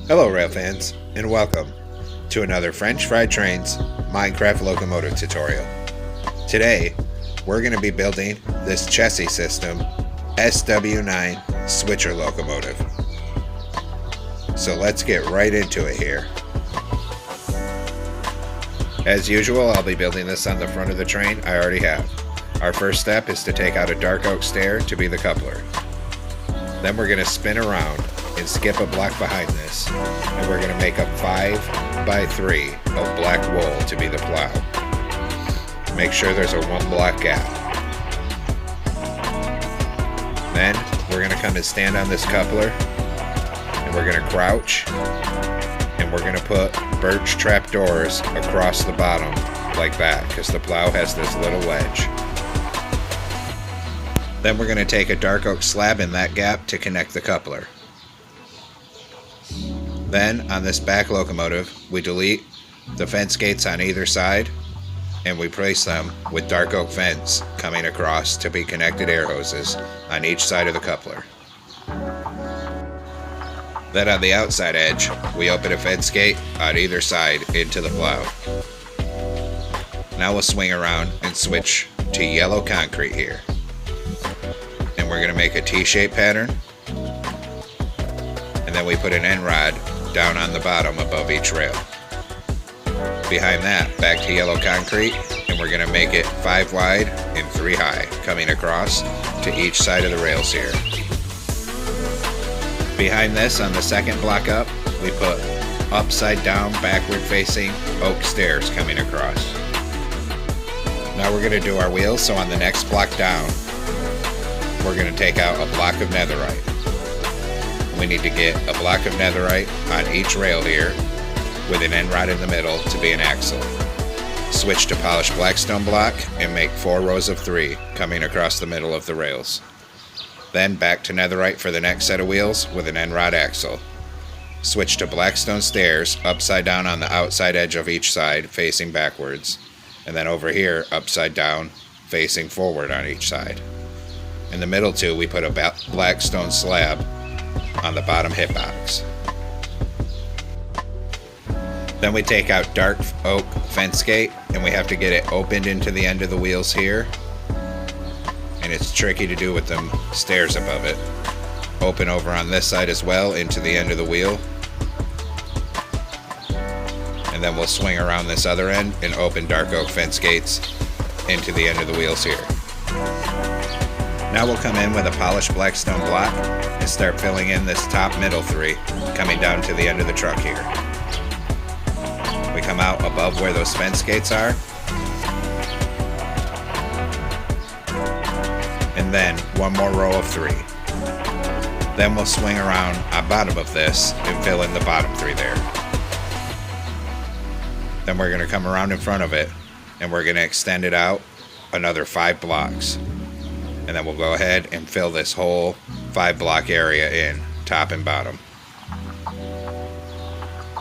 Hello rail fans, and welcome to another French Fried Trains Minecraft locomotive tutorial. Today, we're going to be building this Chessie System SW9 switcher locomotive. So let's get right into it here. As usual, I'll be building this on the front of the train. I already have. Our first step is to take out a dark oak stair to be the coupler. Then we're going to spin around and skip a block behind this, and we're going to make a 5x3 of black wool to be the plow. Make sure there's a 1 block gap. Then we're going to come and stand on this coupler, and we're going to crouch, and we're going to put birch trap doors across the bottom like that, because the plow has this little ledge. Then we're going to take a dark oak slab in that gap to connect the coupler. Then, on this back locomotive, we delete the fence gates on either side, and we place them with dark oak fence coming across to be connected air hoses on each side of the coupler. Then on the outside edge, we open a fence gate on either side into the plow. Now we'll swing around and switch to yellow concrete here. And we're going to make a T-shaped pattern, and then we put an end rod down on the bottom above each rail. Behind that, back to yellow concrete, and we're going to make it 5 wide and 3 high, coming across to each side of the rails here. Behind this, on the second block up, we put upside down, backward facing oak stairs coming across. Now we're going to do our wheels, so on the next block down, we're going to take out a block of netherite. We need to get a block of netherite on each rail here with an end rod in the middle to be an axle. Switch to polished blackstone block and make 4 rows of 3 coming across the middle of the rails. Then back to netherite for the next set of wheels with an end rod axle. Switch to blackstone stairs upside down on the outside edge of each side facing backwards, and then over here upside down facing forward on each side. In the middle two, we put a blackstone slab on the bottom hitbox. Then we take out dark oak fence gate, and we have to get it opened into the end of the wheels here. And it's tricky to do with them stairs above it. Open over on this side as well into the end of the wheel. And then we'll swing around this other end and open dark oak fence gates into the end of the wheels here. Now we'll come in with a polished blackstone block and start filling in this top middle 3 coming down to the end of the truck here. We come out above where those fence gates are, and then 1 more row of 3. Then we'll swing around on bottom of this and fill in the bottom 3 there. Then we're going to come around in front of it, and we're going to extend it out another 5 blocks. And then we'll go ahead and fill this whole 5 block area in, top and bottom.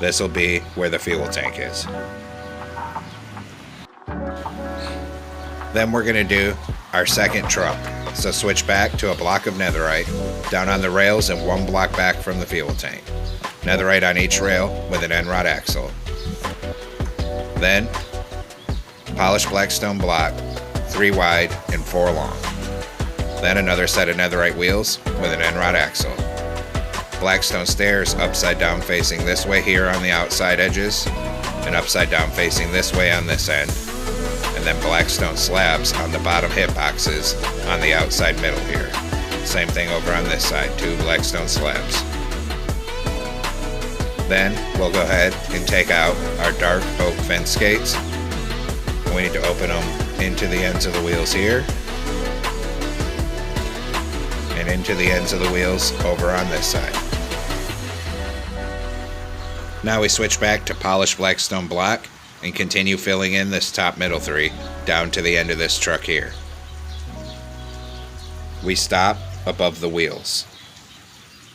This will be where the fuel tank is. Then we're going to do our second truck. So switch back to a block of netherite down on the rails and 1 block back from the fuel tank. Netherite on each rail with an end rod axle. Then polished blackstone block, 3 wide and 4 long. Then another set of netherite wheels with an end rod axle. Blackstone stairs upside down facing this way here on the outside edges, and upside down facing this way on this end. And then blackstone slabs on the bottom hitboxes on the outside middle here. Same thing over on this side, 2 blackstone slabs. Then we'll go ahead and take out our dark oak fence gates. We need to open them into the ends of the wheels here, and into the ends of the wheels over on this side. Now we switch back to polished blackstone block and continue filling in this top middle 3 down to the end of this truck here. We stop above the wheels.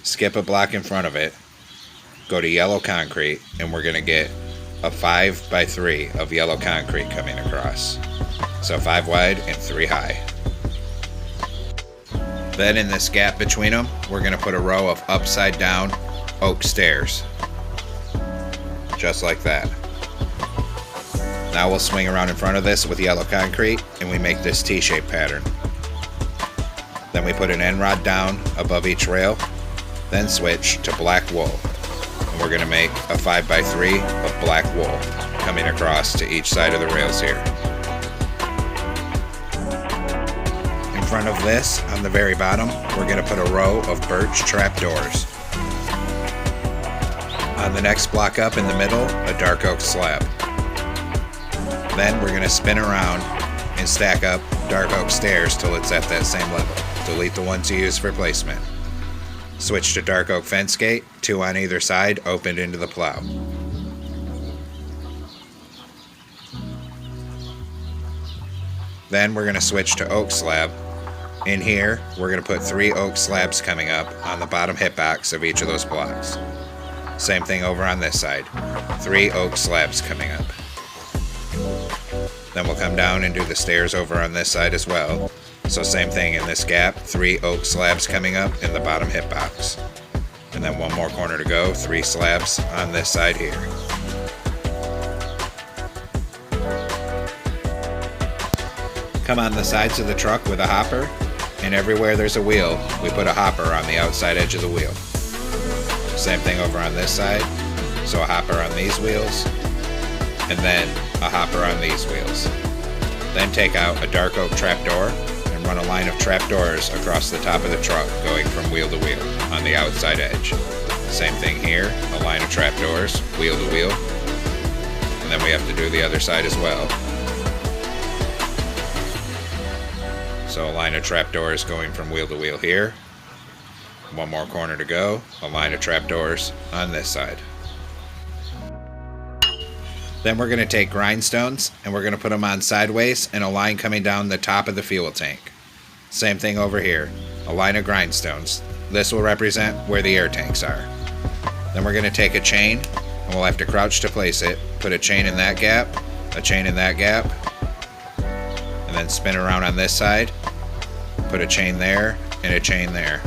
Skip a block in front of it, go to yellow concrete, and we're going to get a 5x3 of yellow concrete coming across. So 5 wide and 3 high. Then in this gap between them, we're going to put a row of upside down oak stairs. just like that. Now we'll swing around in front of this with yellow concrete and we make this T-shaped pattern. Then we put an end rod down above each rail, then switch to black wool. And we're going to make a 5x3 of black wool coming across to each side of the rails here. In front of this, on the very bottom, we're going to put a row of birch trapdoors. On the next block up in the middle, a dark oak slab. Then we're going to spin around and stack up dark oak stairs till it's at that same level. Delete the ones you use for placement. Switch to dark oak fence gate, 2 on either side, opened into the plow. Then we're going to switch to oak slab. In here, we're going to put 3 oak slabs coming up on the bottom hitbox of each of those blocks. Same thing over on this side. 3 oak slabs coming up. Then we'll come down and do the stairs over on this side as well. So same thing in this gap, 3 oak slabs coming up in the bottom hitbox. And then 1 more corner to go, 3 slabs on this side here. Come on the sides of the truck with a hopper, and everywhere there's a wheel, we put a hopper on the outside edge of the wheel. Same thing over on this side, so a hopper on these wheels, and then a hopper on these wheels. Then take out a dark oak trapdoor and run a line of trapdoors across the top of the truck going from wheel to wheel on the outside edge. Same thing here, a line of trapdoors, wheel to wheel, and then we have to do the other side as well. So a line of trapdoors going from wheel to wheel here. 1 more corner to go, a line of trapdoors on this side. Then we're going to take grindstones and we're going to put them on sideways and a line coming down the top of the fuel tank. Same thing over here, a line of grindstones. This will represent where the air tanks are. Then we're going to take a chain and we'll have to crouch to place it. Put a chain in that gap, a chain in that gap, and then spin around on this side. Put a chain there and a chain there.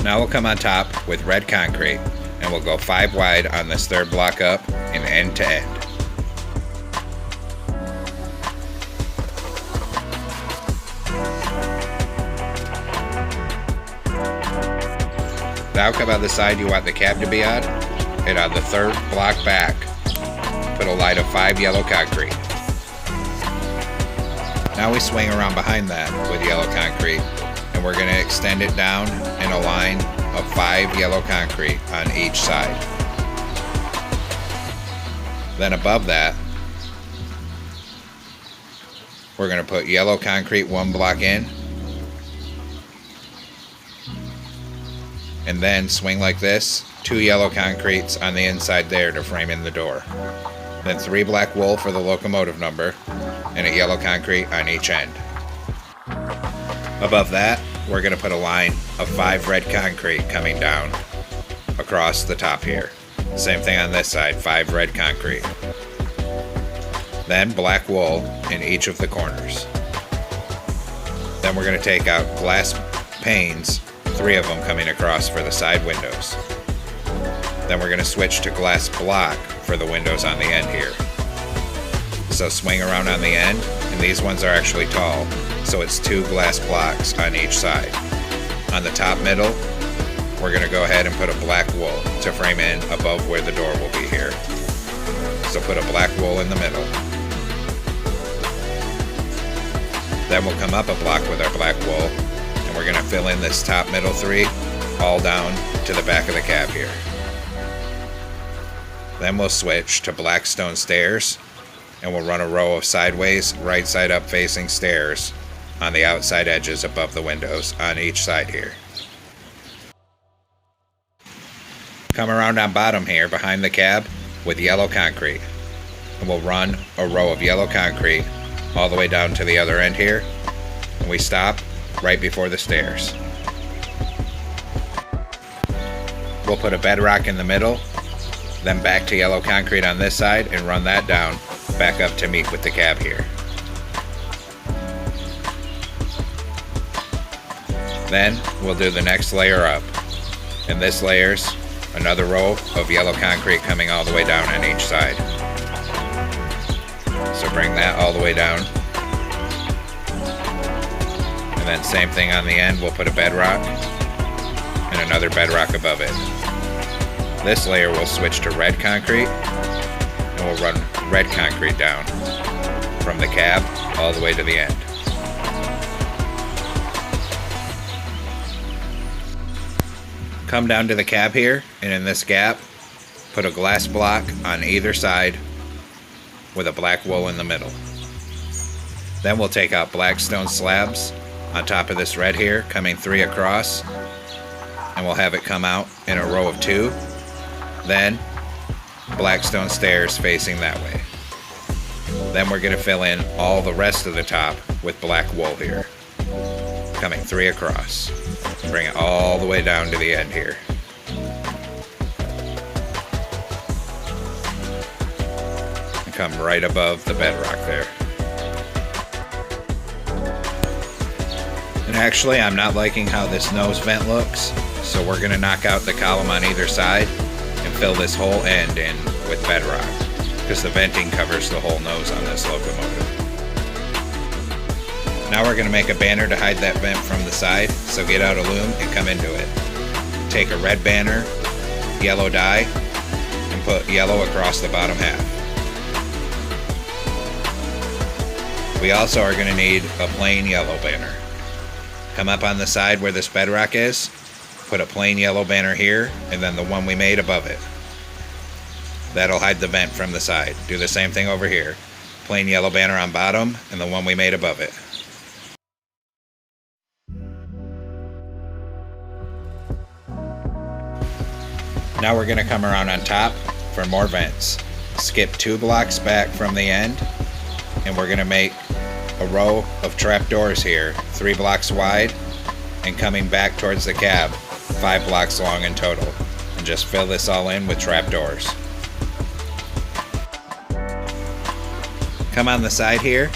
Now we'll come on top with red concrete and we'll go 5 wide on this 3rd block up and end to end. Now come on the side you want the cab to be on, and on the 3rd block back, put a line of 5 yellow concrete. Now we swing around behind that with yellow concrete, and we're going to extend it down in a line of 5 yellow concrete on each side. Then above that, we're going to put yellow concrete 1 block in, and then swing like this, 2 yellow concretes on the inside there to frame in the door. Then 3 black wool for the locomotive number, and a yellow concrete on each end. Above that, we're going to put a line of 5 red concrete coming down across the top here. Same thing on this side, 5 red concrete. Then black wool in each of the corners. Then we're going to take out glass panes, 3 of them coming across for the side windows. Then we're going to switch to glass block for the windows on the end here. So swing around on the end, and these ones are actually tall, so it's 2 glass blocks on each side. On the top middle, we're going to go ahead and put a black wool to frame in above where the door will be here. So put a black wool in the middle. Then we'll come up a block with our black wool, and we're going to fill in this top middle 3 all down to the back of the cab here. Then we'll switch to black stone stairs, and we'll run a row of sideways, right side up facing stairs on the outside edges above the windows on each side here. Come around on bottom here behind the cab with yellow concrete, and we'll run a row of yellow concrete all the way down to the other end here, and we stop right before the stairs. We'll put a bedrock in the middle, then back to yellow concrete on this side and run that down back up to meet with the cab here. Then we'll do the next layer up, and this layer's another row of yellow concrete coming all the way down on each side. So bring that all the way down. And then same thing on the end, we'll put a bedrock and another bedrock above it. This layer will switch to red concrete and we'll run red concrete down from the cab all the way to the end. Come down to the cab here, and in this gap, put a glass block on either side with a black wool in the middle. Then we'll take out black stone slabs on top of this red here, coming 3 across, and we'll have it come out in a row of 2. Then black stone stairs facing that way. Then we're going to fill in all the rest of the top with black wool here, coming 3 across. Bring it all the way down to the end here. And come right above the bedrock there. And actually, I'm not liking how this nose vent looks, so we're going to knock out the column on either side and fill this whole end in with bedrock, because the venting covers the whole nose on this locomotive. Now we're going to make a banner to hide that vent from the side, so get out a loom and come into it. Take a red banner, yellow dye, and put yellow across the bottom half. We also are going to need a plain yellow banner. Come up on the side where this bedrock is, put a plain yellow banner here, and then the one we made above it. That'll hide the vent from the side. Do the same thing over here. Plain yellow banner on bottom, and the one we made above it. Now we're going to come around on top for more vents. Skip 2 blocks back from the end, and we're going to make a row of trapdoors here, 3 blocks wide, and coming back towards the cab, 5 blocks long in total. And just fill this all in with trapdoors. Come on the side here,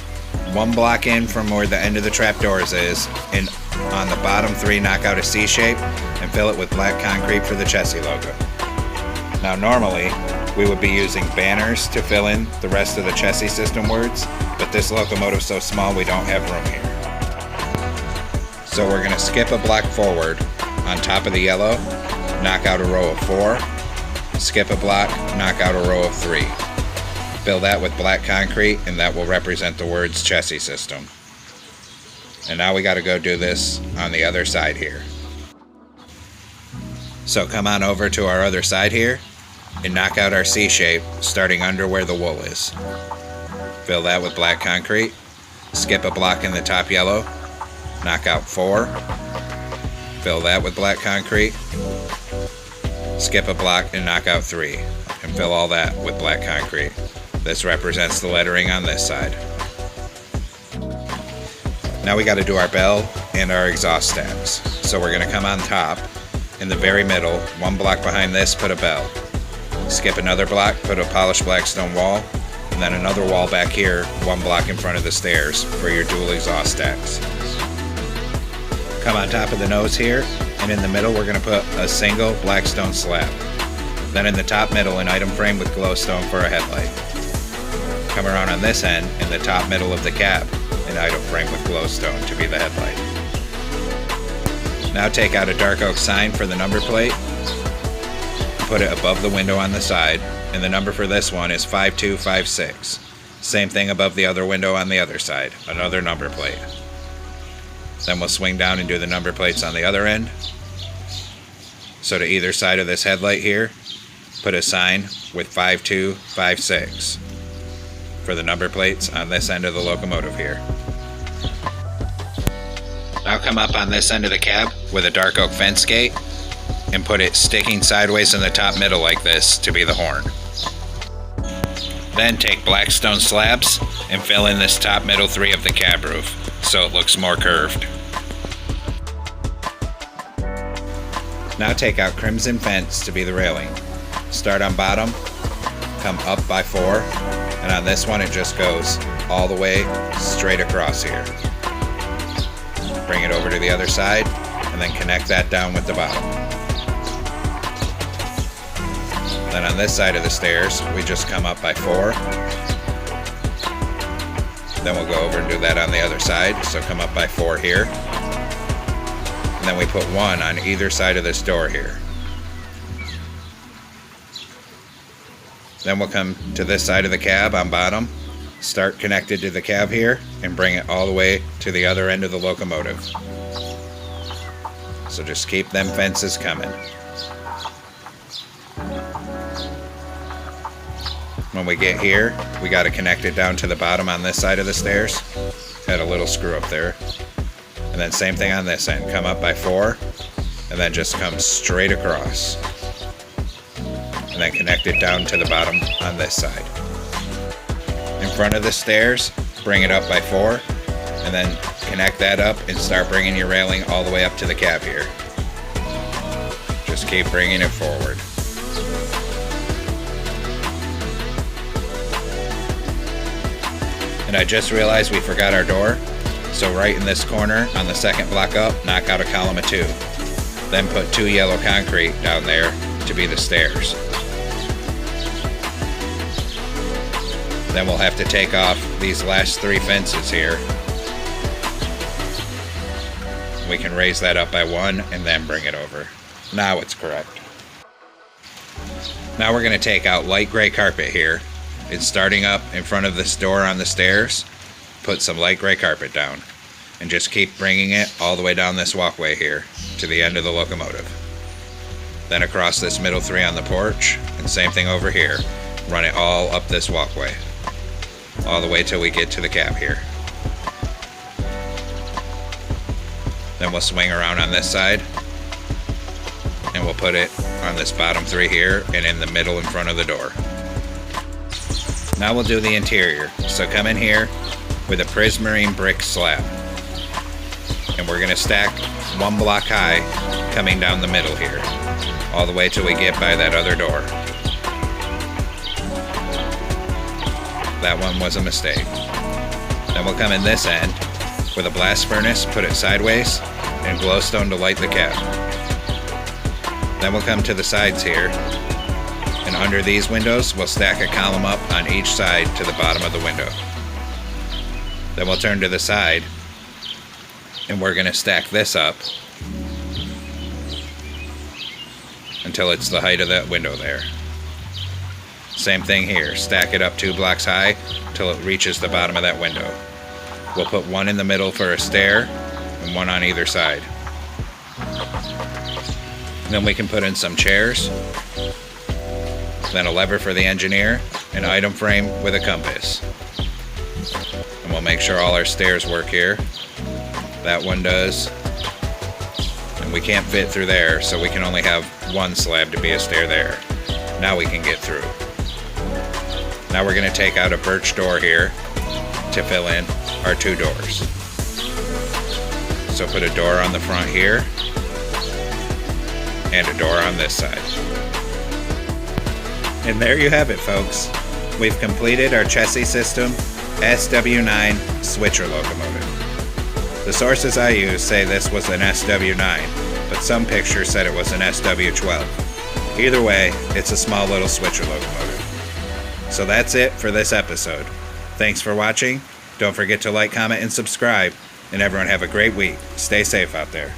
1 block in from where the end of the trapdoors is, and on the bottom 3 knock out a C shape and fill it with black concrete for the Chessie logo. Now normally, we would be using banners to fill in the rest of the Chessie System words, but this locomotive's so small we don't have room here. So we're going to skip a block forward on top of the yellow, knock out a row of 4, skip a block, knock out a row of 3. Fill that with black concrete, and that will represent the words Chessie System. And now we got to go do this on the other side here. So come on over to our other side here and knock out our C shape starting under where the wool is. Fill that with black concrete, skip a block in the top yellow, knock out 4, fill that with black concrete, skip a block and knock out 3, and fill all that with black concrete. This represents the lettering on this side. Now we got to do our bell and our exhaust stacks. So we're going to come on top, in the very middle, 1 block behind this, put a bell. Skip another block, put a polished black stone wall, and then another wall back here, 1 block in front of the stairs for your dual exhaust stacks. Come on top of the nose here, and in the middle we're going to put a single black stone slab. Then in the top middle, an item frame with glowstone for a headlight. Come around on this end, in the top middle of the cab, an item frame with glowstone to be the headlight. Now take out a dark oak sign for the number plate, put it above the window on the side, and the number for this one is 5256. Same thing above the other window on the other side, another number plate. Then we'll swing down and do the number plates on the other end. So to either side of this headlight here, put a sign with 5256 for the number plates on this end of the locomotive here. Now come up on this end of the cab with a dark oak fence gate and put it sticking sideways in the top middle like this to be the horn. Then take black stone slabs and fill in this top middle 3 of the cab roof so it looks more curved. Now take out crimson fence to be the railing. Start on bottom, come up by 4, and on this one it just goes all the way straight across here. Bring it over to the other side and then connect that down with the bottom. Then on this side of the stairs, we just come up by 4. Then we'll go over and do that on the other side. So come up by 4 here. And then we put 1 on either side of this door here. Then we'll come to this side of the cab on bottom, start connected to the cab here, and bring it all the way to the other end of the locomotive. So just keep them fences coming. When we get here, we got to connect it down to the bottom on this side of the stairs. Had a little screw up there. And then same thing on this end. Come up by 4, and then just come straight across. And then connect it down to the bottom on this side. In front of the stairs, bring it up by 4, and then connect that up and start bringing your railing all the way up to the cab here. Just keep bringing it forward. And I just realized we forgot our door, so right in this corner on the second block up, knock out a column of 2. Then put 2 yellow concrete down there to be the stairs. Then we'll have to take off these last 3 fences here. We can raise that up by 1 and then bring it over. Now it's correct. Now we're going to take out light gray carpet here. And starting up in front of this door on the stairs, put some light gray carpet down. And just keep bringing it all the way down this walkway here to the end of the locomotive. Then across this middle 3 on the porch, and same thing over here. Run it all up this walkway. All the way till we get to the cab here. Then we'll swing around on this side. And we'll put it on this bottom 3 here and in the middle in front of the door. Now we'll do the interior. So come in here with a prismarine brick slab. And we're going to stack 1 block high coming down the middle here. All the way till we get by that other door. That one was a mistake. Then we'll come in this end with a blast furnace, put it sideways, and glowstone to light the cab. Then we'll come to the sides here. And under these windows, we'll stack a column up on each side to the bottom of the window. Then we'll turn to the side, and we're going to stack this up until it's the height of that window there. Same thing here, stack it up 2 blocks high till it reaches the bottom of that window. We'll put 1 in the middle for a stair, and 1 on either side. Then we can put in some chairs, then a lever for the engineer, an item frame with a compass. And we'll make sure all our stairs work here. That one does. And we can't fit through there, so we can only have 1 slab to be a stair there. Now we can get through. Now we're going to take out a birch door here to fill in our 2 doors. So put a door on the front here, and a door on this side. And there you have it, folks. We've completed our Chessie System SW9 switcher locomotive. The sources I use say this was an SW9, but some pictures said it was an SW12. Either way, it's a small little switcher locomotive. So that's it for this episode. Thanks for watching. Don't forget to like, comment, and subscribe. And everyone have a great week. Stay safe out there.